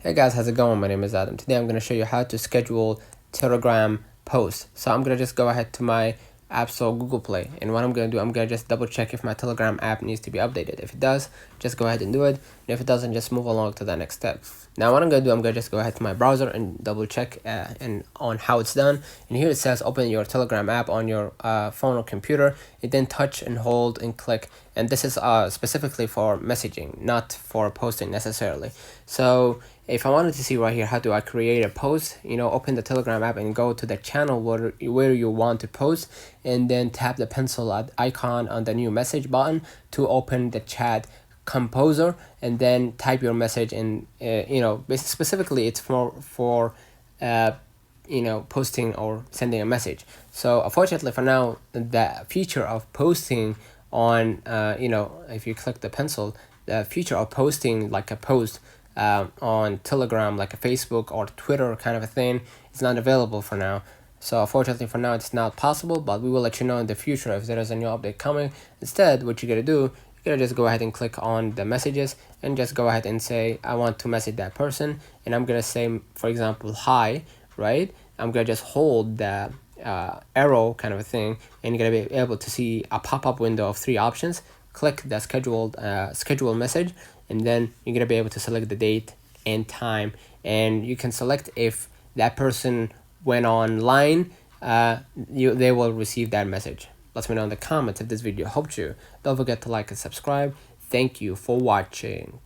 Hey guys, how's it going? My name is Adam. Today I'm going to show you how to schedule Telegram posts. So I'm going to just go ahead to my App Store, Google Play, and what I'm going to do, I'm going to just double check if my Telegram app needs to be updated. If it does, just go ahead and do it, and if it doesn't, just move along to the next step. Now what I'm going to do, I'm going to just go ahead to my browser and double check and on how it's done. And here it says open your Telegram app on your phone or computer, and then touch and hold and click, and this is specifically for messaging, not for posting necessarily. So if I wanted to see right here, how do I create a post, open the Telegram app and go to the channel where you want to post, and then tap the pencil icon on the new message button to open the chat composer, and then type your message in. Specifically it's for posting or sending a message. So unfortunately for now, the feature of posting on if you click the pencil, the feature of posting like a post on Telegram, like a Facebook or Twitter kind of a thing, is not available for now. So unfortunately for now it's not possible, but we will let you know in the future if there is a new update coming. Instead, what you're gonna do, you're gonna just go ahead and click on the messages and just go ahead and say I want to message that person, and I'm gonna say, for example, hi, right? I'm gonna just hold the arrow kind of a thing, and you're gonna be able to see a pop-up window of 3 options. Click the schedule message, and then you're gonna be able to select the date and time, and you can select if that person went online, they will receive that message. Let me know in the comments if this video helped you. Don't forget to like and subscribe. Thank you for watching.